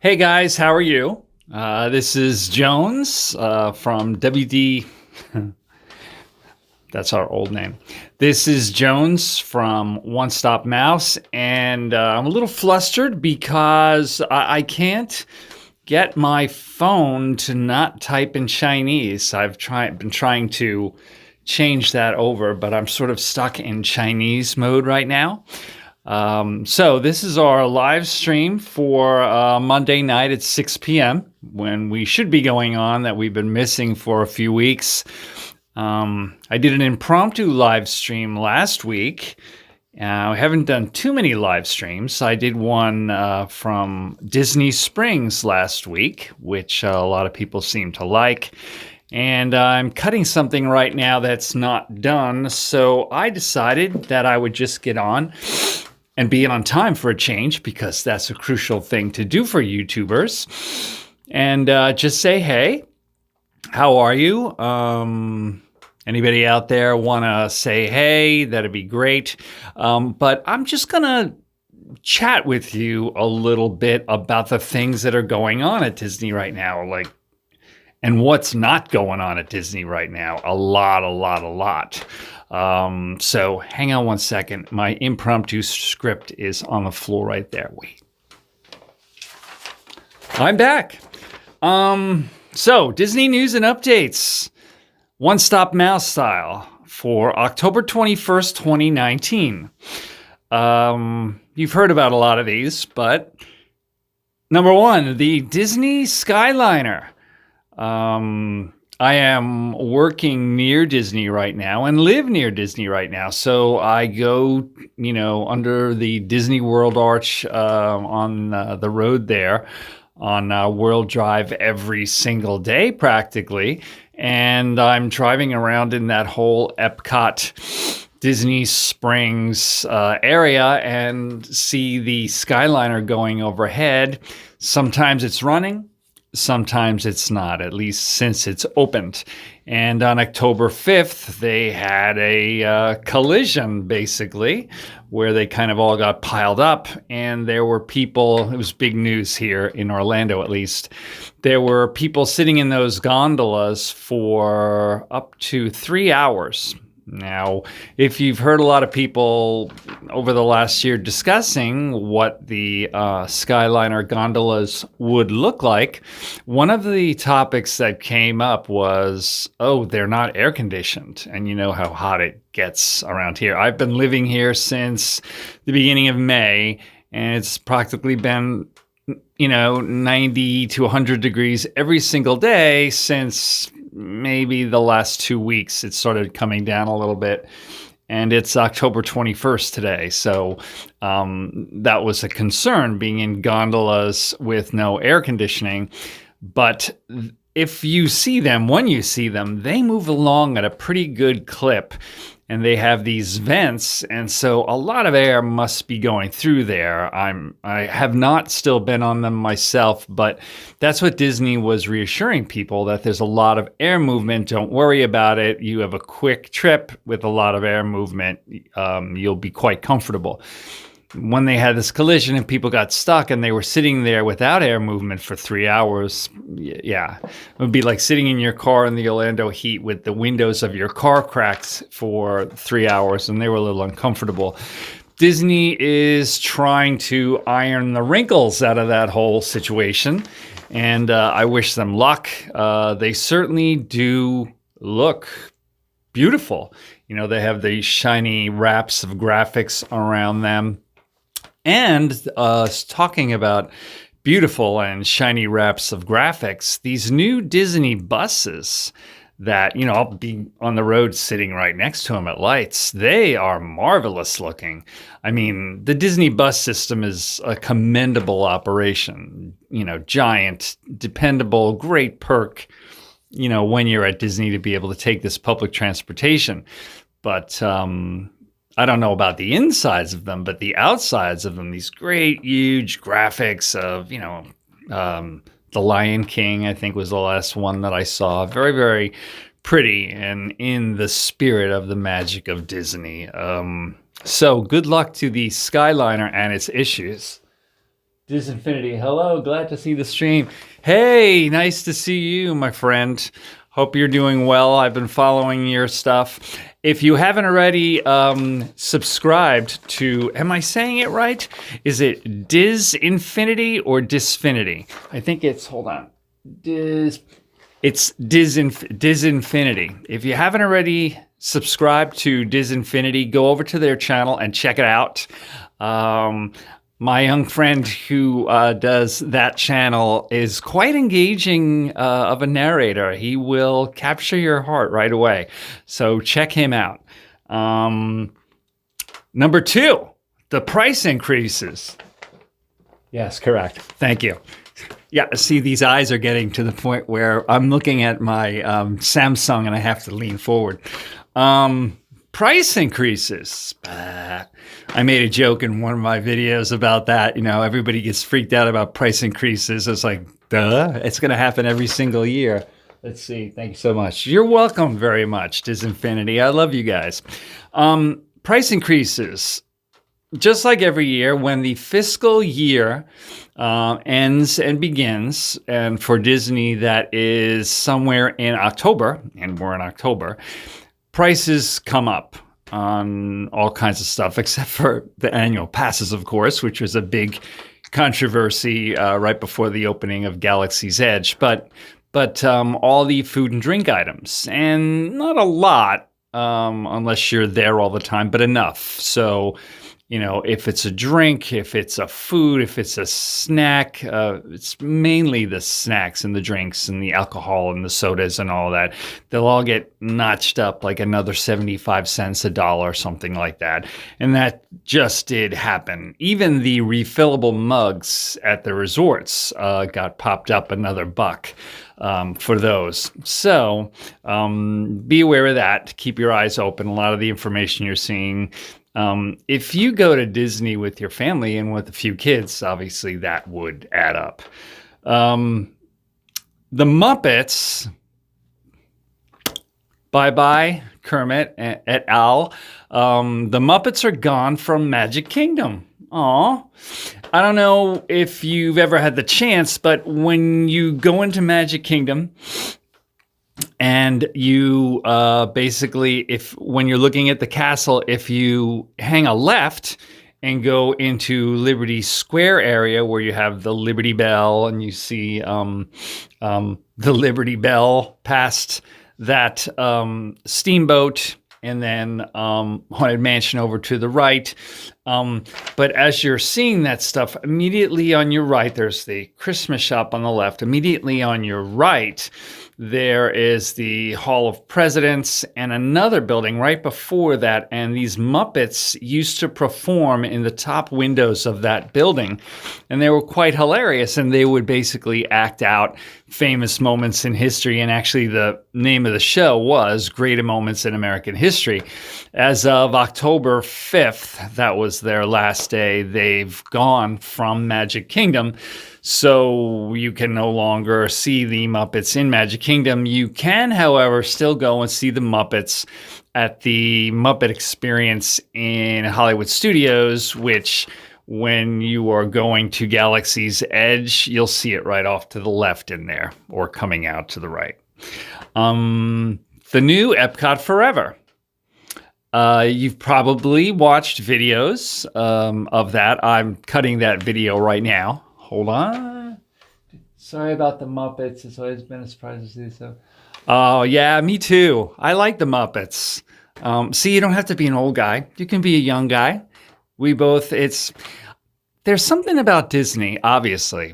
Hey guys, how are you? This is Jones from WD. That's our old name. This is Jones from One Stop Mouse, and I'm a little flustered because I can't get my phone to not type in Chinese. Been trying to change that over, but I'm sort of stuck in Chinese mode right now. So this is our live stream for Monday night at 6 p.m. when we should be going on that we've been missing for a few weeks. I did an impromptu live stream last week. I haven't done too many live streams. I did one from Disney Springs last week, which a lot of people seem to like. And I'm cutting something right now that's not done. So I decided that I would just get on and be on time for a change, because that's a crucial thing to do for YouTubers. And just say, hey, how are you? Anybody out there want to say hey? That'd be great. But I'm just going to chat with you a little bit about the things that are going on at Disney right now, and what's not going on at Disney right now. A lot. So hang on one second. My impromptu script is on the floor right there. Wait. I'm back. So Disney news and updates. One Stop Mouse style for October 21st, 2019. You've heard about a lot of these, but number one, the Disney Skyliner. I am working near Disney right now and live near Disney right now. So I go, under the Disney World Arch on the road there on World Drive every single day practically. And I'm driving around in that whole Epcot Disney Springs area and see the Skyliner going overhead. Sometimes it's running. Sometimes it's not, at least since it's opened. And on October 5th, they had a collision, basically, where they kind of all got piled up. And there were people, it was big news here in Orlando, at least. There were people sitting in those gondolas for up to 3 hours. Now, if you've heard a lot of people over the last year discussing what the Skyliner gondolas would look like, one of the topics that came up was, they're not air conditioned. And you know how hot it gets around here. I've been living here since the beginning of May, and it's practically been 90 to 100 degrees every single day since maybe the last 2 weeks. It started coming down a little bit, and it's October 21st today. So that was a concern, being in gondolas with no air conditioning. But if you see them, when you see them, they move along at a pretty good clip. And they have these vents, and so a lot of air must be going through there. I have not still been on them myself, but that's what Disney was reassuring people, that there's a lot of air movement. Don't worry about it. You have a quick trip with a lot of air movement. You'll be quite comfortable. When they had this collision and people got stuck and they were sitting there without air movement for 3 hours, yeah, it would be like sitting in your car in the Orlando heat with the windows of your car cracked for 3 hours, and they were a little uncomfortable. Disney is trying to iron the wrinkles out of that whole situation, and I wish them luck. They certainly do look beautiful. They have these shiny wraps of graphics around them. And talking about beautiful and shiny wraps of graphics, these new Disney buses that, I'll be on the road sitting right next to them at lights, they are marvelous looking. I mean, the Disney bus system is a commendable operation, giant, dependable, great perk, when you're at Disney to be able to take this public transportation. But I don't know about the insides of them, but the outsides of them, these great, huge graphics of, The Lion King, I think, was the last one that I saw. Very, very pretty and in the spirit of the magic of Disney. So good luck to the Skyliner and its issues. Disinfinity, hello, glad to see the stream. Hey, nice to see you, my friend. Hope you're doing well. I've been following your stuff. If you haven't already subscribed to, am I saying it right? Is it Disinfinity or Disfinity? I think it's, hold on. It's Disinfinity. If you haven't already subscribed to Disinfinity, go over to their channel and check it out. My young friend who does that channel is quite engaging of a narrator. He will capture your heart right away. So check him out. Number 2, the price increases. Yes, correct. Thank you. Yeah, see, these eyes are getting to the point where I'm looking at my Samsung and I have to lean forward. Price increases. I made a joke in one of my videos about that. You know, everybody gets freaked out about price increases. It's like, duh, it's going to happen every single year. Let's see. Thank you so much. You're welcome very much, Disinfinity. I love you guys. Price increases. Just like every year, when the fiscal year ends and begins, and for Disney, that is somewhere in October, and we're in October, prices come up on all kinds of stuff, except for the annual passes, of course, which was a big controversy right before the opening of Galaxy's Edge. But all the food and drink items, and not a lot unless you're there all the time, but enough. So, you know, if it's a drink, if it's a food, if it's a snack, it's mainly the snacks and the drinks and the alcohol and the sodas and all that. They'll all get notched up like another 75 cents, $1, something like that. And that just did happen. Even the refillable mugs at the resorts got popped up another $1 for those. So be aware of that. Keep your eyes open. A lot of the information you're seeing, if you go to Disney with your family and with a few kids, obviously that would add up. The Muppets, bye-bye, Kermit et al. The Muppets are gone from Magic Kingdom. Aw. I don't know if you've ever had the chance, but when you go into Magic Kingdom, and you basically, when you're looking at the castle, if you hang a left and go into Liberty Square area where you have the Liberty Bell and you see the Liberty Bell past that steamboat and then Haunted Mansion over to the right. But as you're seeing that stuff, immediately on your right, there's the Christmas shop on the left. Immediately on your right, there is the Hall of Presidents and another building right before that. And these Muppets used to perform in the top windows of that building. And they were quite hilarious. And they would basically act out famous moments in history. And actually, the name of the show was Great Moments in American History. As of October 5th, that was their last day, they've gone from Magic Kingdom. So you can no longer see the Muppets in Magic Kingdom. You can, however, still go and see the Muppets at the Muppet Experience in Hollywood Studios, which when you are going to Galaxy's Edge, you'll see it right off to the left in there or coming out to the right. The new Epcot Forever. You've probably watched videos of that. I'm cutting that video right now. Hold on. Sorry about the Muppets. It's always been a surprise to see so. Oh, yeah, me too. I like the Muppets. See, you don't have to be an old guy. You can be a young guy. There's something about Disney, obviously,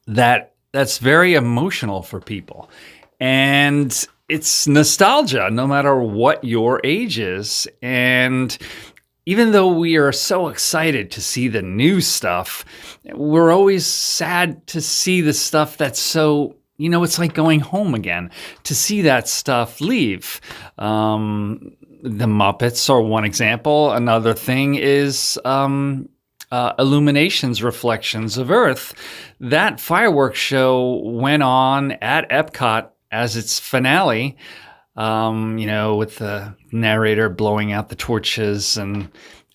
that's very emotional for people. And it's nostalgia, no matter what your age is. And even though we are so excited to see the new stuff, we're always sad to see the stuff that's so, you know, it's like going home again, to see that stuff leave. The Muppets are one example. Another thing is Illuminations Reflections of Earth. That fireworks show went on at Epcot as its finale, you know, with the narrator blowing out the torches and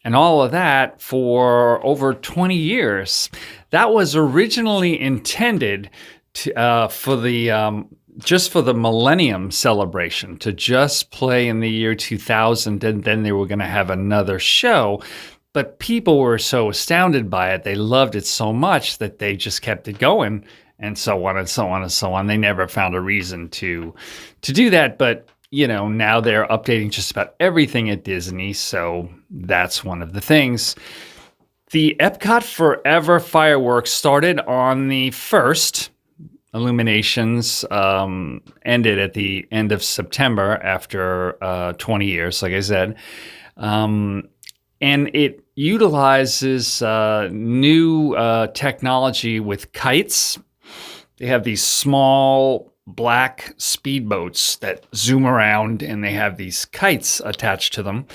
and all of that for over 20 years. That was originally intended for the just for the Millennium celebration, to just play in the year 2000, and then they were going to have another show. But people were so astounded by it, they loved it so much that they just kept it going, and so on and so on and so on. They never found a reason to do that, but now they're updating just about everything at Disney, so that's one of the things. The Epcot Forever fireworks started on the 1st. Illuminations ended at the end of September after 20 years, like I said. And it utilizes new technology with kites. They have these small black speedboats that zoom around, and they have these kites attached to them,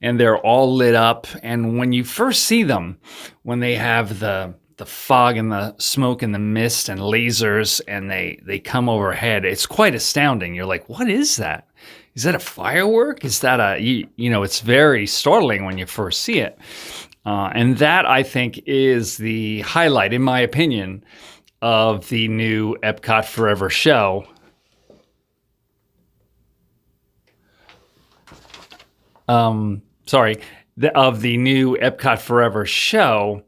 and they're all lit up. And when you first see them, when they have the fog and the smoke and the mist and lasers, and they come overhead, it's quite astounding. You're like, what is that? Is that a firework? Is that it's very startling when you first see it. And that, I think, is the highlight, in my opinion, of the new Epcot Forever show. Of the new Epcot Forever show.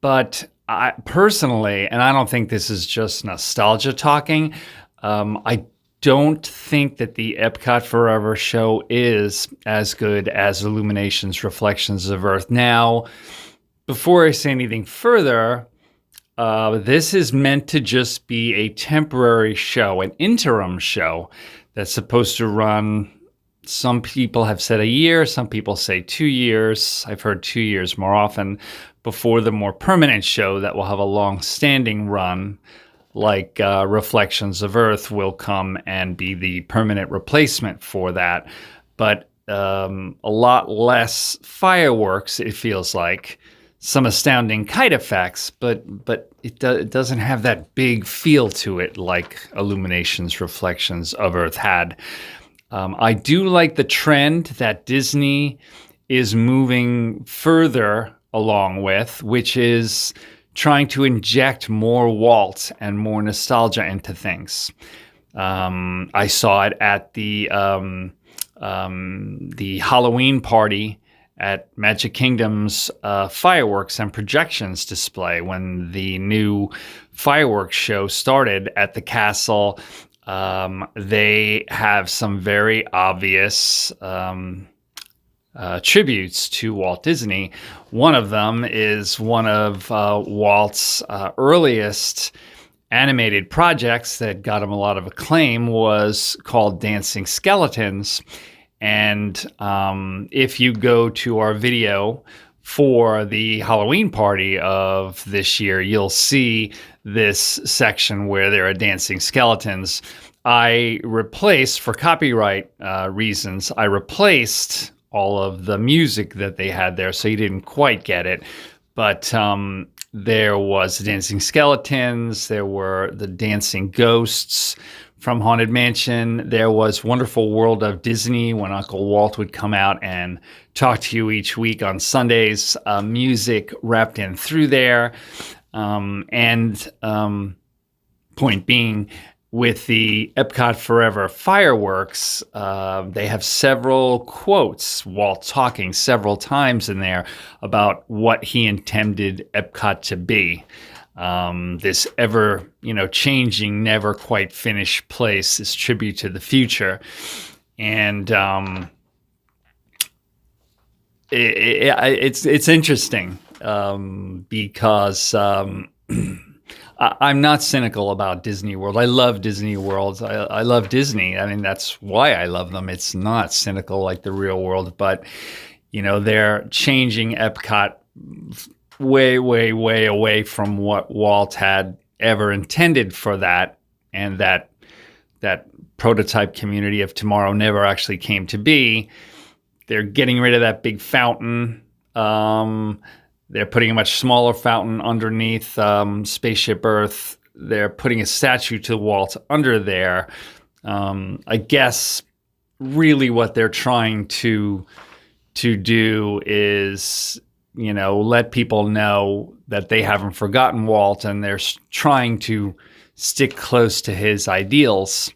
But I personally, and I don't think this is just nostalgia talking, I don't think that the Epcot Forever show is as good as Illuminations Reflections of Earth. Now, before I say anything further, this is meant to just be a temporary show, an interim show that's supposed to run. Some people have said a year, some people say 2 years. I've heard 2 years more often, before the more permanent show that will have a long-standing run, like Reflections of Earth, will come and be the permanent replacement for that. But a lot less fireworks, it feels like. Some astounding kite effects, but it doesn't have that big feel to it like Illuminations Reflections of Earth had. I do like the trend that Disney is moving further along with, which is trying to inject more Walt and more nostalgia into things. I saw it at the Halloween party at Magic Kingdom's fireworks and projections display when the new fireworks show started at the castle. They have some very obvious tributes to Walt Disney. One of them is one of Walt's earliest animated projects that got him a lot of acclaim, was called Dancing Skeletons. And if you go to our video for the Halloween party of this year, you'll see this section where there are dancing skeletons. I replaced, for copyright reasons, I replaced all of the music that they had there, so you didn't quite get it. But there was the dancing skeletons, there were the dancing ghosts from Haunted Mansion, there was Wonderful World of Disney, when Uncle Walt would come out and talk to you each week on Sundays, music wrapped in through there. Point being, with the Epcot Forever fireworks, they have several quotes, Walt talking several times in there about what he intended Epcot to be. This ever, changing, never quite finished place, this tribute to the future. And it's interesting because I'm not cynical about Disney World. I love Disney World. I love Disney. I mean, that's why I love them. It's not cynical like the real world, but they're changing Epcot way, way, way away from what Walt had ever intended for that, and that prototype community of tomorrow never actually came to be. They're getting rid of that big fountain. They're putting a much smaller fountain underneath Spaceship Earth. They're putting a statue to Walt under there. I guess really what they're trying to to do is, let people know that they haven't forgotten Walt and they're trying to stick close to his ideals.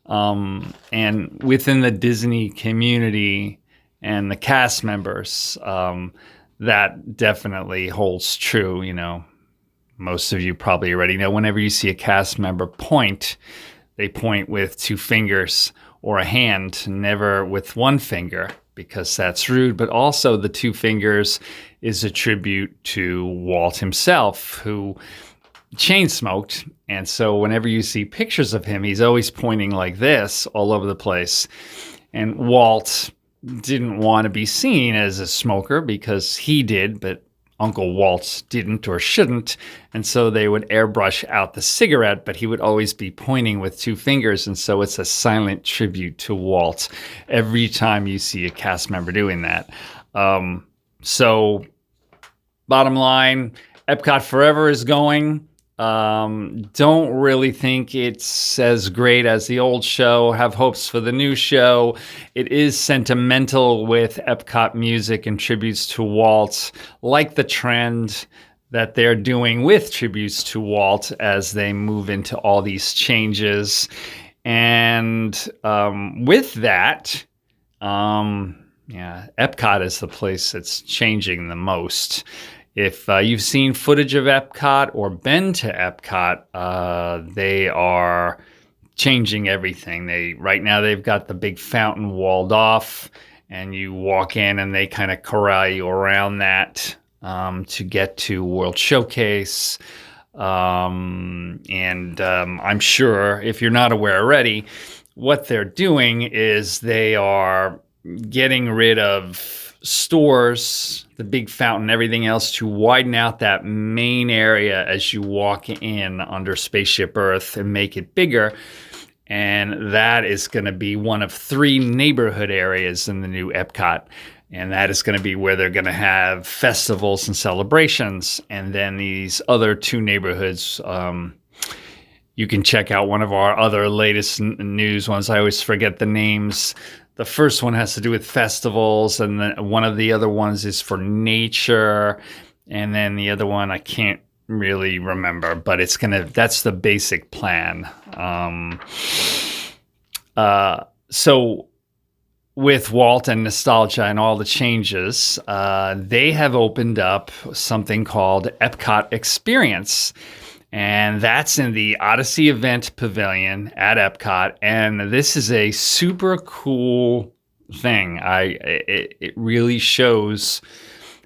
And within the Disney community and the cast members, that definitely holds true. Most of you probably already know whenever you see a cast member point, they point with two fingers or a hand, never with one finger, because that's rude. But also the two fingers is a tribute to Walt himself, who chain smoked. And so whenever you see pictures of him, he's always pointing like this all over the place. And Walt didn't want to be seen as a smoker because he did, but Uncle Walt didn't or shouldn't. And so they would airbrush out the cigarette, but he would always be pointing with two fingers. And so it's a silent tribute to Walt every time you see a cast member doing that. So bottom line, Epcot Forever is going. Don't really think it's as great as the old show. Have hopes for the new show. It is sentimental with Epcot music and tributes to Walt, like the trend that they're doing with tributes to Walt as they move into all these changes. And with that, Epcot is the place that's changing the most. If you've seen footage of Epcot or been to Epcot, they are changing everything. Right now they've got the big fountain walled off, and you walk in and they kind of corral you around that to get to World Showcase. I'm sure if you're not aware already, what they're doing is they are getting rid of stores, the big fountain, everything else, to widen out that main area as you walk in under Spaceship Earth and make it bigger. And that is going to be one of three neighborhood areas in the new Epcot. And that is going to be where they're going to have festivals and celebrations. And then these other two neighborhoods, you can check out one of our other latest news ones. I always forget the names. The first one has to do with festivals, and then one of the other ones is for nature, and then the other one I can't really remember, but that's the basic plan. So with Walt and nostalgia and all the changes, they have opened up something called Epcot Experience. And that's in the Odyssey Event Pavilion at Epcot. And this is a super cool thing. It really shows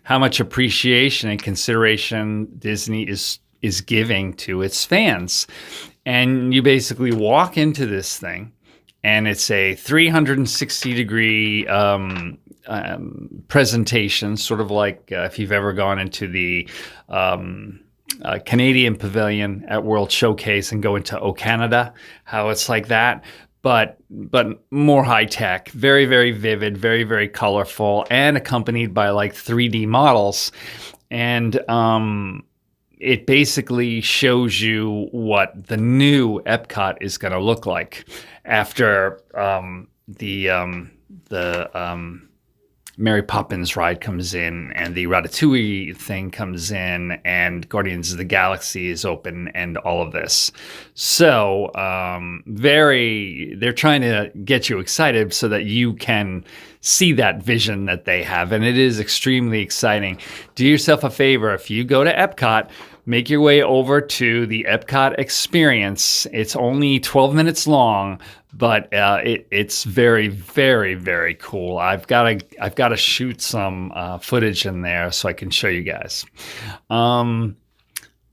how much appreciation and consideration Disney is giving to its fans. And you basically walk into this thing, and it's a 360-degree presentation, sort of like if you've ever gone into the Canadian Pavilion at World Showcase and go into O Canada, how it's like that, but more high tech, very, very vivid, very, very colorful, and accompanied by like 3D models. And it basically shows you what the new Epcot is going to look like after the Mary Poppins ride comes in, and the Ratatouille thing comes in, and Guardians of the Galaxy is open, and all of this. So they're trying to get you excited so that you can see that vision that they have, and it is extremely exciting. Do yourself a favor. If you go to Epcot, make your way over to the Epcot Experience. It's only 12 minutes long, but it's very, very, very cool. I've got to shoot some footage in there so I can show you guys. The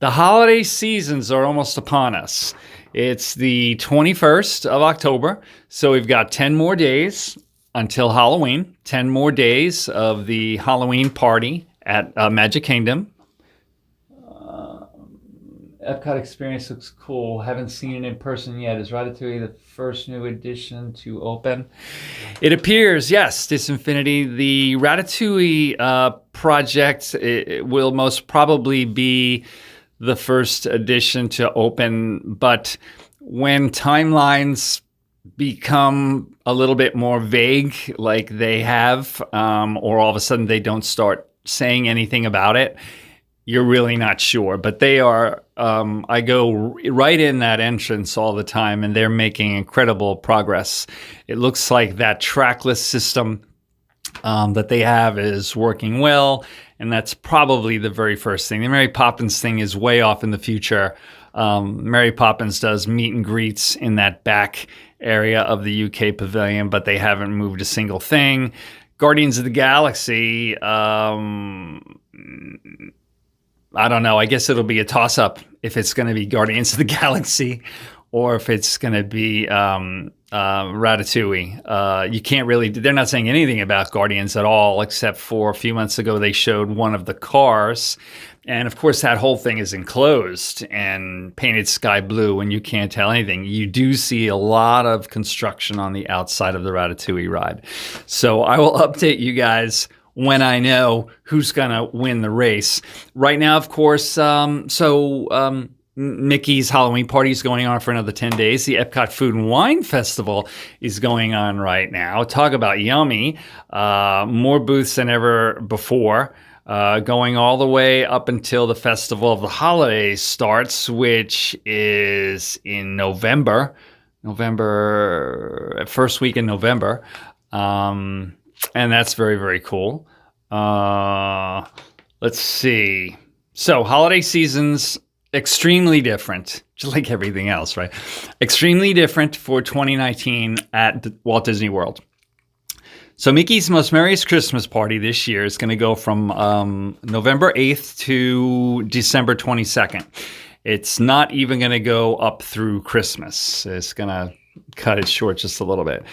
holiday seasons are almost upon us. It's the 21st of October, so we've got 10 more days until Halloween. 10 more days of the Halloween party at Magic Kingdom. Epcot Experience looks cool. Haven't seen it in person yet. Is Ratatouille the first new addition to open? It appears, yes, Disinfinity. The Ratatouille project will most probably be the first addition to open, but when timelines become a little bit more vague, like they have, or all of a sudden they don't start saying anything about it, you're really not sure. But they are, I go right in that entrance all the time, and they're making incredible progress. It looks like that trackless system that they have is working well, and that's probably the very first thing. The Mary Poppins thing is way off in the future. Mary Poppins does meet and greets in that back area of the UK pavilion, but they haven't moved a single thing. Guardians of the Galaxy, I don't know. I guess it'll be a toss-up if it's going to be Guardians of the Galaxy or if it's going to be Ratatouille. You can't really, they're not saying anything about Guardians at all, except for a few months ago they showed one of the cars. And of course, that whole thing is enclosed and painted sky blue, and you can't tell anything. You do see a lot of construction on the outside of the Ratatouille ride. So I will update you guys when I know who's going to win the race. Right now, of course, Mickey's Halloween party is going on for another 10 days. The Epcot Food and Wine Festival is going on right now. Talk about yummy. More booths than ever before. Going all the way up until the Festival of the Holidays starts, which is in November, first week in November. And that's very, very cool. Let's see. So holiday seasons, extremely different, just like everything else, right? Extremely different for 2019 at Walt Disney World. So Mickey's Most Merriest Christmas Party this year is going to go from November 8th to December 22nd. It's not even going to go up through Christmas. It's going to cut it short just a little bit.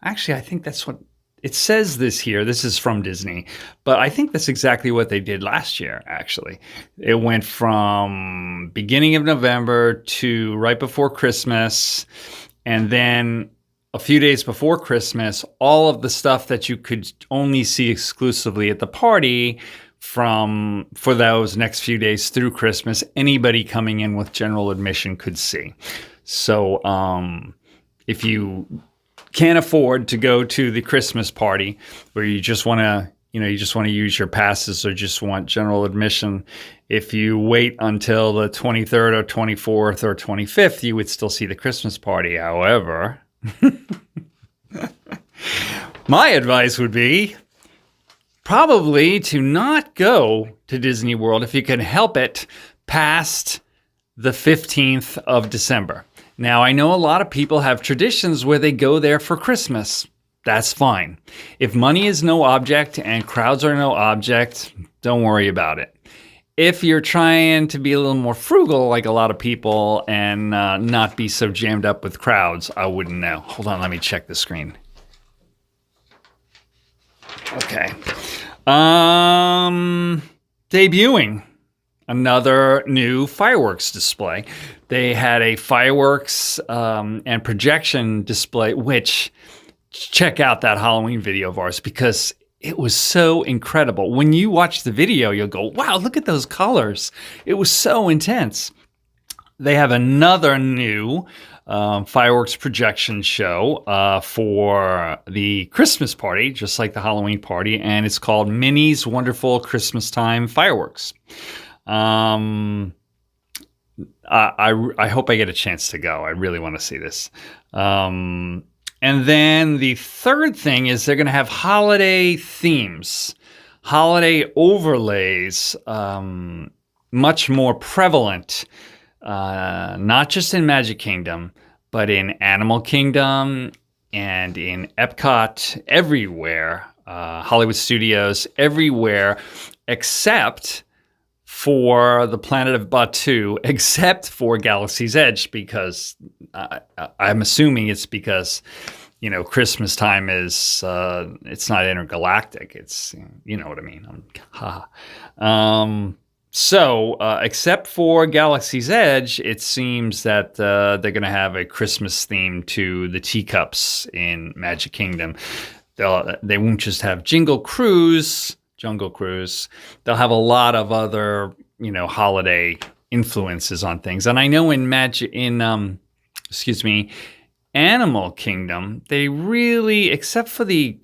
Actually, I think that's what it says this here. This is from Disney, but I think that's exactly what they did last year, actually. It went from beginning of November to right before Christmas, and then a few days before Christmas, all of the stuff that you could only see exclusively at the party for those next few days through Christmas, anybody coming in with general admission could see. So if you can't afford to go to the Christmas party, where you just want to, use your passes or just want general admission, if you wait until the 23rd or 24th or 25th, you would still see the Christmas party. However, my advice would be probably to not go to Disney World if you can help it past the 15th of December. Now, I know a lot of people have traditions where they go there for Christmas. That's fine. If money is no object and crowds are no object, don't worry about it. If you're trying to be a little more frugal, like a lot of people, and not be so jammed up with crowds, I wouldn't know. Hold on, let me check the screen. Okay. Debuting another new fireworks display. They had a fireworks and projection display, which, check out that Halloween video of ours, because it was so incredible. When you watch the video, you'll go, wow, look at those colors. It was so intense. They have another new fireworks projection show for the Christmas party, just like the Halloween party, and it's called Minnie's Wonderful Christmas Time Fireworks. I hope I get a chance to go. I really want to see this. And then the third thing is they're going to have holiday themes, holiday overlays, much more prevalent, not just in Magic Kingdom, but in Animal Kingdom and in Epcot, everywhere, Hollywood Studios, everywhere, except for the Planet of Batuu, except for Galaxy's Edge, because I'm assuming it's because, Christmas time is, it's not intergalactic. It's, you know what I mean. So, except for Galaxy's Edge, it seems that they're going to have a Christmas theme to the teacups in Magic Kingdom. They won't just have Jungle Cruise. They'll have a lot of other, holiday influences on things. And I know in Animal Kingdom, they really, except for the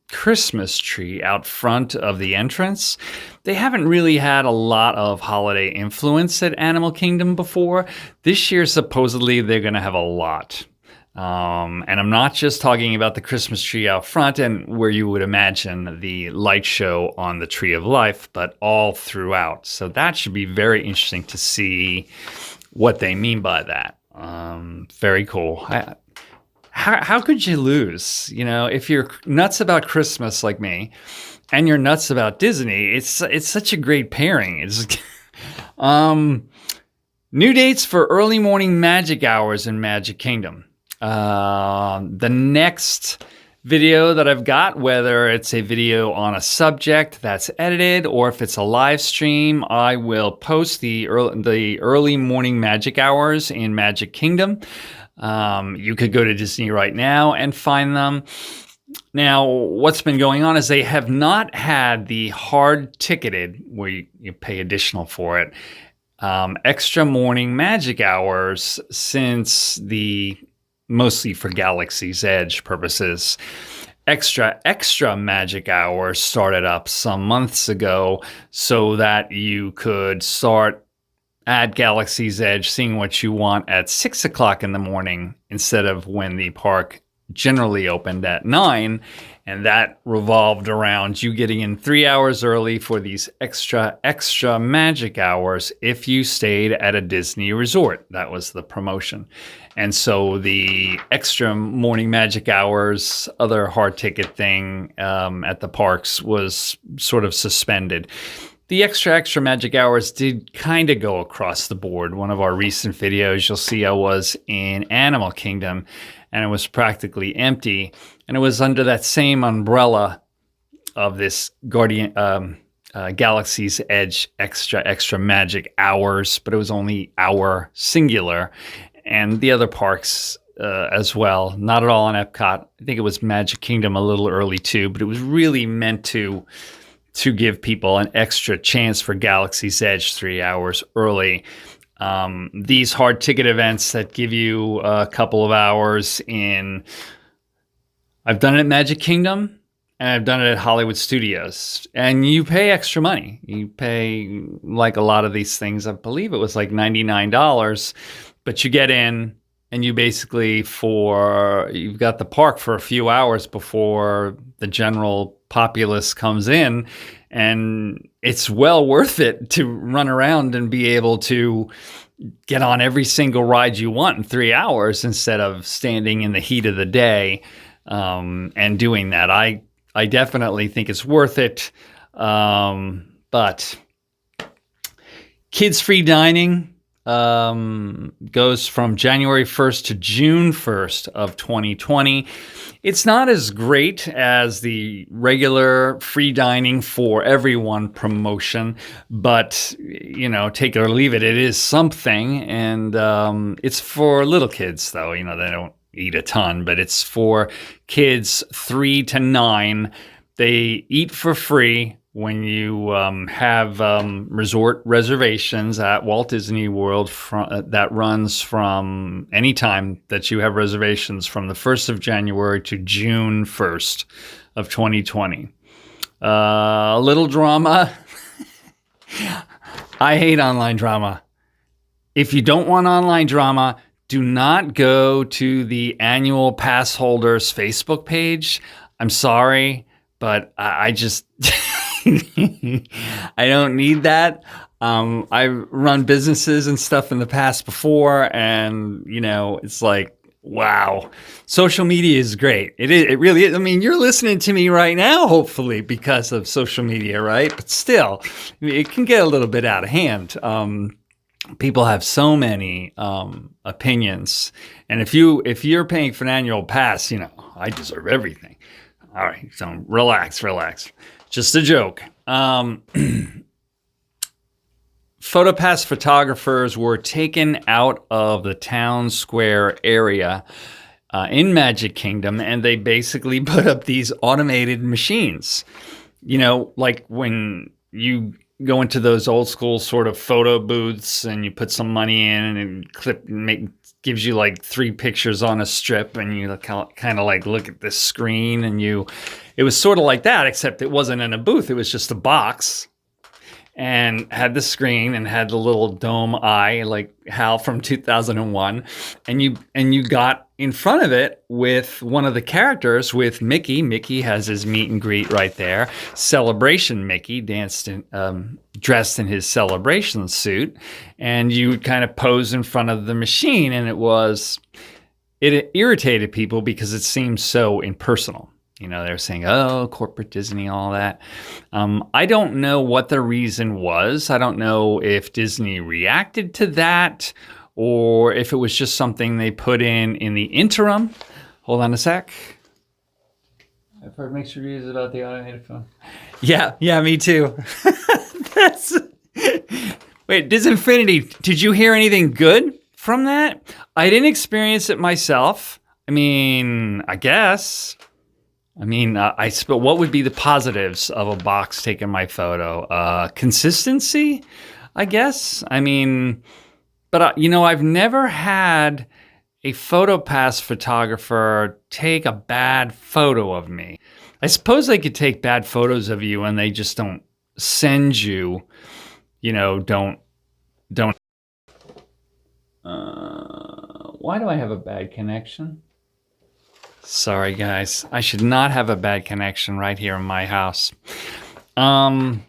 Christmas tree out front of the entrance, they haven't really had a lot of holiday influence at Animal Kingdom before. This year, supposedly, they're going to have a lot. And I'm not just talking about the Christmas tree out front and where you would imagine the light show on the Tree of Life, but all throughout. So that should be very interesting to see what they mean by that. Very cool. How could you lose? You know, if you're nuts about Christmas like me, and you're nuts about Disney, it's such a great pairing. It's new dates for early morning magic hours in Magic Kingdom. The next video that I've got, whether it's a video on a subject that's edited or if it's a live stream, I will post the early morning magic hours in Magic Kingdom. You could go to Disney right now and find them. Now, what's been going on is they have not had the hard ticketed, where you pay additional for it, extra morning magic hours since mostly for Galaxy's Edge purposes. Extra magic hours started up some months ago so that you could start at Galaxy's Edge seeing what you want at 6 o'clock in the morning instead of when the park generally opened at 9. And that revolved around you getting in 3 hours early for these extra magic hours if you stayed at a Disney resort. That was the promotion. And so the extra morning magic hours, other hard ticket thing at the parks was sort of suspended. The extra magic hours did kind of go across the board. One of our recent videos, you'll see I was in Animal Kingdom and it was practically empty. And it was under that same umbrella of this Galaxy's Edge extra magic hours, but it was only hour singular. And the other parks as well, not at all on Epcot. I think it was Magic Kingdom a little early too, but it was really meant to give people an extra chance for Galaxy's Edge 3 hours early. These hard ticket events that give you a couple of hours I've done it at Magic Kingdom and I've done it at Hollywood Studios, and you pay extra money. You pay, like a lot of these things, I believe it was like $99, but you get in and you basically you've got the park for a few hours before the general populace comes in, and it's well worth it to run around and be able to get on every single ride you want in 3 hours instead of standing in the heat of the day and doing that. I definitely think it's worth it, but kids free dining goes from January 1st to June 1st of 2020. It's not as great as the regular free dining for everyone promotion, but, you know, take it or leave it, it is something. And it's for little kids, though. You know, they don't eat a ton, but it's for kids 3 to 9. They eat for free when you have resort reservations at Walt Disney World that runs from any time that you have reservations from the 1st of January to June 1st of 2020. A little drama. I hate online drama. If you don't want online drama, do not go to the annual pass holders Facebook page. I'm sorry, but I just... I don't need that. I've run businesses and stuff in the past before, and, you know, it's like, wow, social media is great. It really is. I mean, you're listening to me right now, hopefully, because of social media, right? But still, it can get a little bit out of hand. People have so many opinions, and if you're paying for an annual pass, you know, I deserve everything. All right, so relax. Just a joke. PhotoPass photographers were taken out of the town square area in Magic Kingdom, and they basically put up these automated machines. You know, like when you go into those old school sort of photo booths and you put some money in and gives you like 3 pictures on a strip, and you kind of like look at this screen, and it was sort of like that, except it wasn't in a booth. It was just a box and had the screen and had the little dome eye like Hal from 2001, and you got in front of it with one of the characters, with Mickey. Mickey has his meet and greet right there. Celebration Mickey dressed in his celebration suit, and you would kind of pose in front of the machine, and it irritated people because it seemed so impersonal. You know, they're saying, oh, corporate Disney, all that. I don't know what the reason was. I don't know if Disney reacted to that or if it was just something they put in the interim. Hold on a sec. I've heard mixed reviews about the automated phone. Yeah, me too. Wait, Disinfinity, did you hear anything good from that? I didn't experience it myself. I mean, I guess... what would be the positives of a box taking my photo? Consistency, I guess. I mean, but I've never had a PhotoPass photographer take a bad photo of me. I suppose they could take bad photos of you and they just don't send you, don't. Why do I have a bad connection? Sorry, guys. I should not have a bad connection right here in my house. When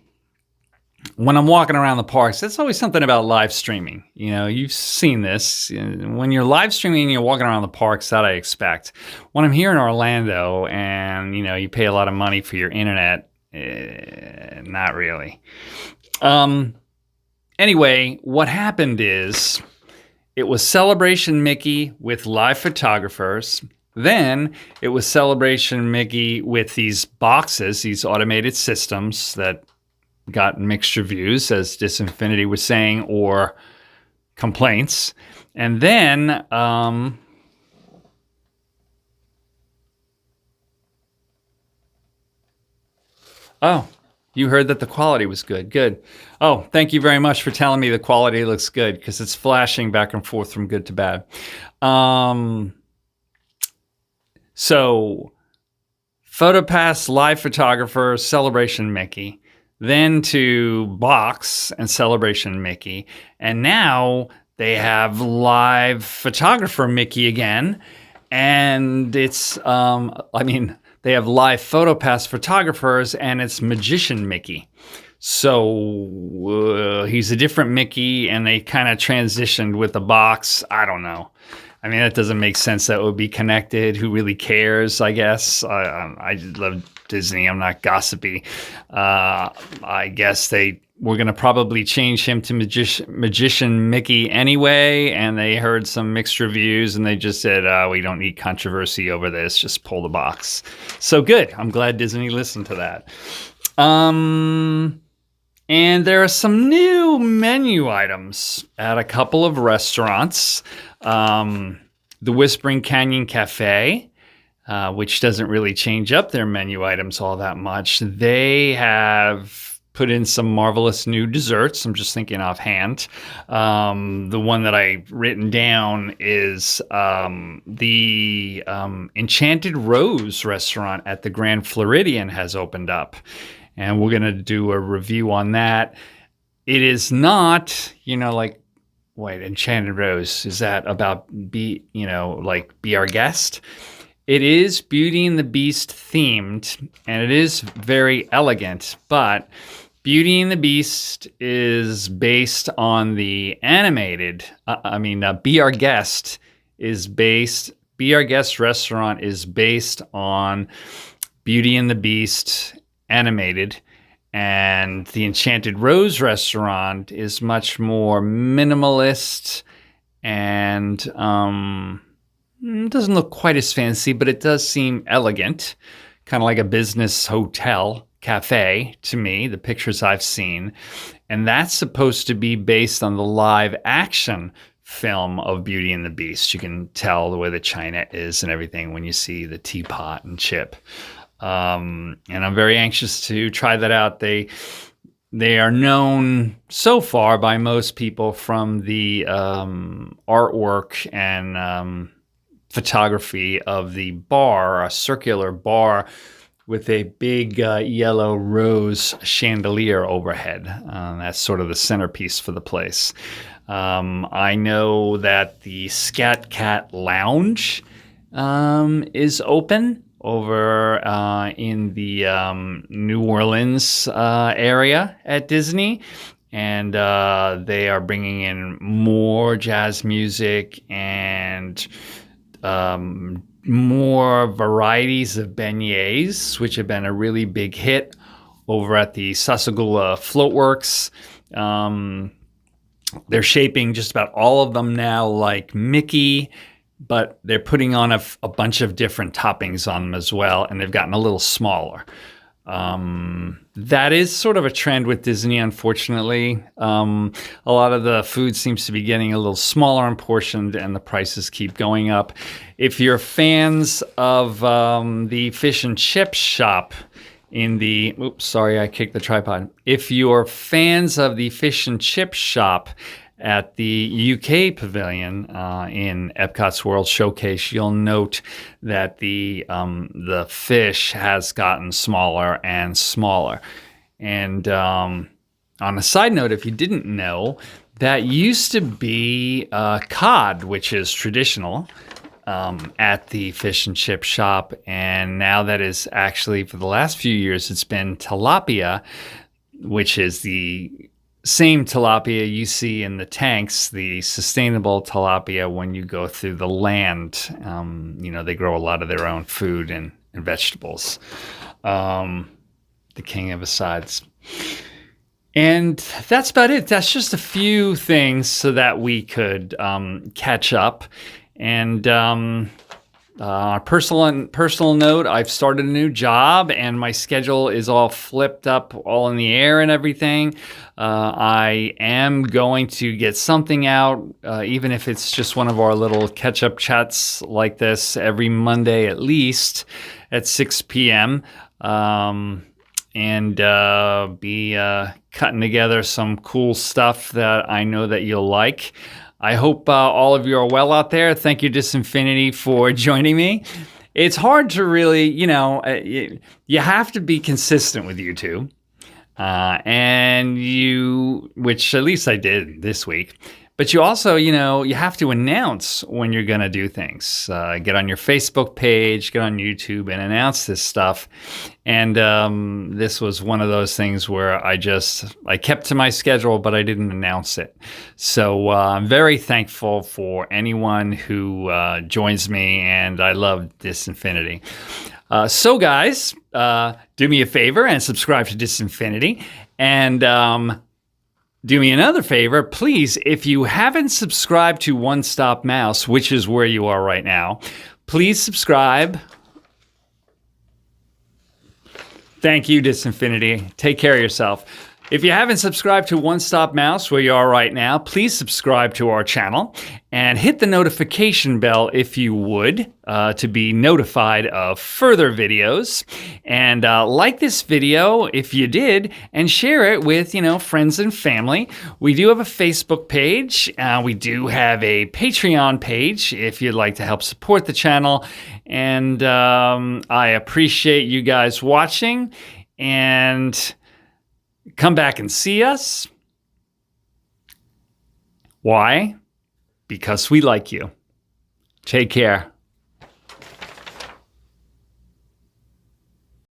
I'm walking around the parks, that's always something about live streaming. You've seen this. When you're live streaming and you're walking around the parks, that I expect. When I'm here in Orlando and, you pay a lot of money for your internet, not really. Anyway, what happened is it was Celebration Mickey with live photographers. Then it was Celebration Mickey with these boxes, these automated systems that got mixed reviews, as Disinfinity was saying, or complaints. And then, oh, you heard that the quality was good. Good. Oh, thank you very much for telling me the quality looks good, because it's flashing back and forth from good to bad. So, PhotoPass, live photographer, Celebration Mickey, then to Box and Celebration Mickey, and now they have live photographer Mickey again, and it's, they have live PhotoPass photographers, and it's Magician Mickey. So, he's a different Mickey, and they kind of transitioned with the box. I don't know. I mean, that doesn't make sense that it would be connected. Who really cares, I guess? I love Disney. I'm not gossipy. I guess they were going to probably change him to Magician Mickey anyway, and they heard some mixed reviews, and they just said, we don't need controversy over this. Just pull the box. So good. I'm glad Disney listened to that. And there are some new menu items at a couple of restaurants. The Whispering Canyon Cafe, which doesn't really change up their menu items all that much. They have put in some marvelous new desserts. I'm just thinking offhand. The one that I've written down is the Enchanted Rose restaurant at the Grand Floridian has opened up. And we're going to do a review on that. It is not, Enchanted Rose, is that about be our guest? It is Beauty and the Beast themed, and it is very elegant, but Beauty and the Beast is based on the animated, Be Our Guest restaurant is based on Beauty and the Beast animated, and the Enchanted Rose restaurant is much more minimalist and doesn't look quite as fancy, but it does seem elegant, kind of like a business hotel cafe to me, the pictures I've seen. And that's supposed to be based on the live action film of Beauty and the Beast. You can tell the way the china is and everything when you see the teapot and Chip. And I'm very anxious to try that out. They They are known so far by most people from the artwork and photography of the bar, a circular bar with a big yellow rose chandelier overhead. That's sort of the centerpiece for the place. I know that the Scat Cat Lounge is open over in the New Orleans area at Disney. And they are bringing in more jazz music and more varieties of beignets, which have been a really big hit over at the Sassagoula Floatworks. They're shaping just about all of them now like Mickey, but they're putting on a bunch of different toppings on them as well, and they've gotten a little smaller. That is sort of a trend with Disney, unfortunately. A lot of the food seems to be getting a little smaller in portion, and the prices keep going up. If you're fans of the fish and chip shop in the... Oops, sorry, I kicked the tripod. If you're fans of the fish and chip shop at the UK Pavilion in Epcot's World Showcase, you'll note that the fish has gotten smaller and smaller. And on a side note, if you didn't know, that used to be cod, which is traditional at the fish and chip shop. And now that is actually, for the last few years, it's been tilapia, which is the same tilapia you see in the tanks, the sustainable tilapia when you go through the land. They grow a lot of their own food and vegetables. The king of asides. And that's about it. That's just a few things so that we could catch up. And personal note, I've started a new job and my schedule is all flipped up, all in the air and everything. I am going to get something out, even if it's just one of our little catch-up chats like this every Monday at least at 6 p.m. And be cutting together some cool stuff that I know that you'll like. I hope all of you are well out there. Thank you, Disinfinity, for joining me. It's hard to really, you have to be consistent with YouTube. Which at least I did this week. But you also, you have to announce when you're going to do things. Get on your Facebook page, get on YouTube, and announce this stuff. And this was one of those things where I kept to my schedule, but I didn't announce it. So I'm very thankful for anyone who joins me, and I love Disinfinity. So guys, do me a favor and subscribe to Disinfinity. And do me another favor, please, if you haven't subscribed to One Stop Mouse, which is where you are right now, please subscribe. Thank you, Disinfinity. Take care of yourself. If you haven't subscribed to One Stop Mouse, where you are right now, please subscribe to our channel and hit the notification bell if you would to be notified of further videos. And like this video if you did, and share it with, friends and family. We do have a Facebook page. We do have a Patreon page if you'd like to help support the channel. And I appreciate you guys watching. And come back and see us. Why? Because we like you. Take care.